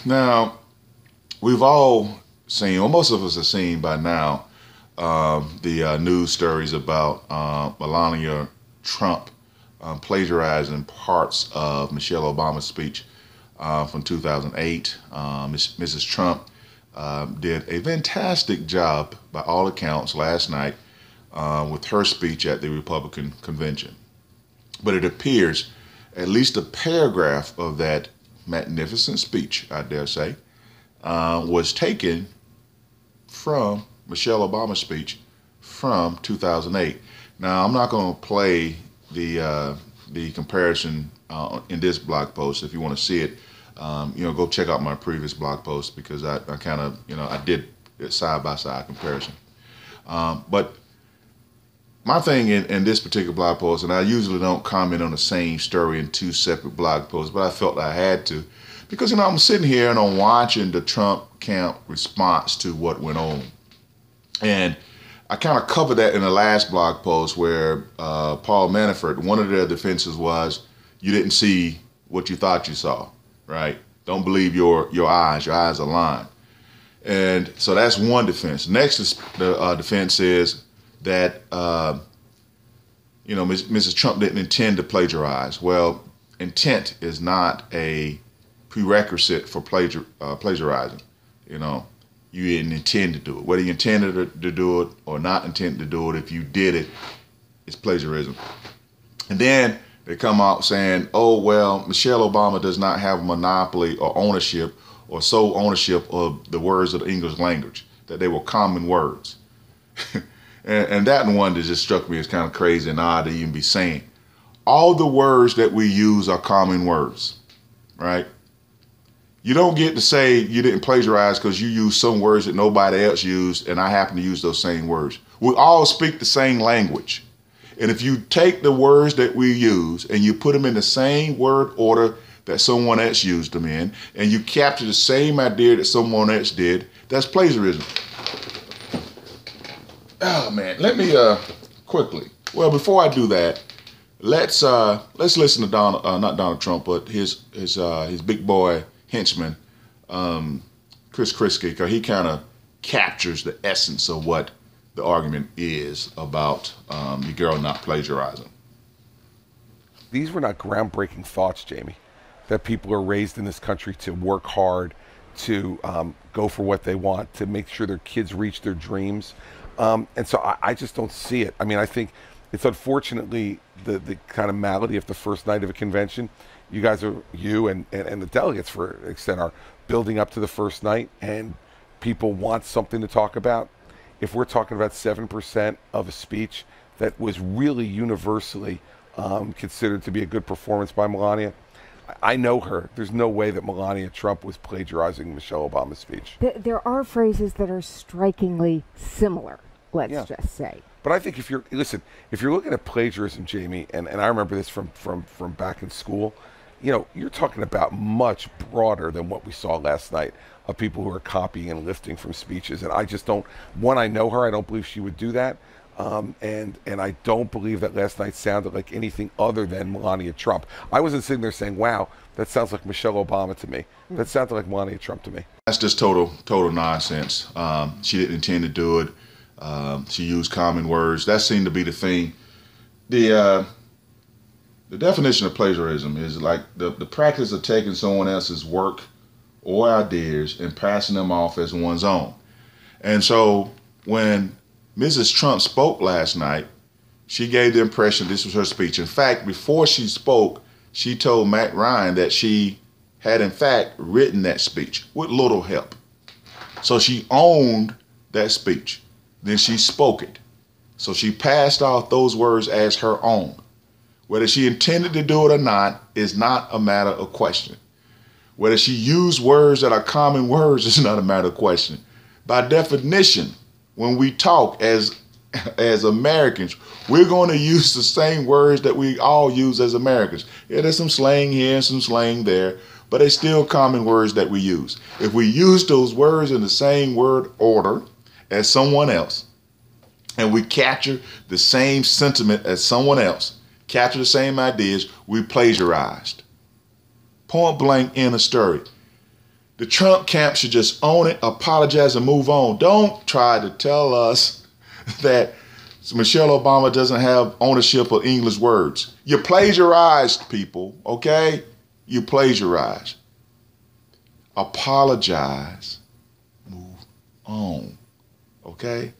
Now, we've all seen, or most of us have seen by now, the news stories about Melania Trump plagiarizing parts of Michelle Obama's speech from 2008. Mrs. Trump did a fantastic job, by all accounts, last night with her speech at the Republican convention. But it appears at least a paragraph of that magnificent speech, I dare say, was taken from Michelle Obama's speech from 2008. Now, I'm not going to play the comparison in this blog post. If you want to see it, go check out my previous blog post, because I kind of, I did a side-by-side comparison. But my thing in this particular blog post, and I usually don't comment on the same story in two separate blog posts, but I felt I had to, because, I'm sitting here and I'm watching the Trump camp response to what went on. And I kind of covered that in the last blog post, where Paul Manafort, one of their defenses was, you didn't see what you thought you saw, right? Don't believe your eyes. Your eyes are lying. And so that's one defense. Next is the defense is that, Mrs. Trump didn't intend to plagiarize. Well, intent is not a prerequisite for plagiarizing. You didn't intend to do it. Whether you intended to do it or not intended to do it, if you did it, it's plagiarism. And then they come out saying, oh, well, Michelle Obama does not have a monopoly or ownership or sole ownership of the words of the English language, that they were common words. and that one that just struck me as kind of crazy and odd to even be saying. All the words that we use are common words, right? You don't get to say you didn't plagiarize because you used some words that nobody else used, and I happen to use those same words. We all speak the same language. And if you take the words that we use and you put them in the same word order that someone else used them in, and you capture the same idea that someone else did, that's plagiarism. Oh man, let me quickly. Well, before I do that, let's listen to not Donald Trump, but his big boy henchman, Chris Christie, because he kind of captures the essence of what the argument is about your girl not plagiarizing. These were not groundbreaking thoughts, Jamie, that people are raised in this country to work hard, to go for what they want, to make sure their kids reach their dreams. And so I just don't see it. I mean, I think it's unfortunately the kind of malady of the first night of a convention. You guys are, you and the delegates for an extent, are building up to the first night, and people want something to talk about. If we're talking about 7% of a speech that was really universally considered to be a good performance by Melania, I know her. There's no way that Melania Trump was plagiarizing Michelle Obama's speech. There are phrases that are strikingly similar, let's just say. But I think if you're looking at plagiarism, Jamie, and I remember this from back in school, you're talking about much broader than what we saw last night of people who are copying and lifting from speeches. And I just don't, I know her, I don't believe she would do that. And I don't believe that last night sounded like anything other than Melania Trump. I wasn't sitting there saying, wow, that sounds like Michelle Obama to me. That sounded like Melania Trump to me. That's just total nonsense. She didn't intend to do it. She used common words. That seemed to be the thing. The definition of plagiarism is like the practice of taking someone else's work or ideas and passing them off as one's own. And so when Mrs. Trump spoke last night, she gave the impression this was her speech. In fact, before she spoke, she told Matt Ryan that she had in fact written that speech with little help. So she owned that speech. Then she spoke it. So she passed off those words as her own. Whether she intended to do it or not is not a matter of question. Whether she used words that are common words is not a matter of question. By definition, when we talk as Americans, we're going to use the same words that we all use as Americans. Yeah, there's some slang here and some slang there, but it's still common words that we use. If we use those words in the same word order as someone else, and we capture the same sentiment as someone else, capture the same ideas, we plagiarized. Point blank in a story. The Trump camp should just own it, apologize, and move on. Don't try to tell us that Michelle Obama doesn't have ownership of English words. You plagiarized, people, okay? You plagiarized. Apologize, move on, okay?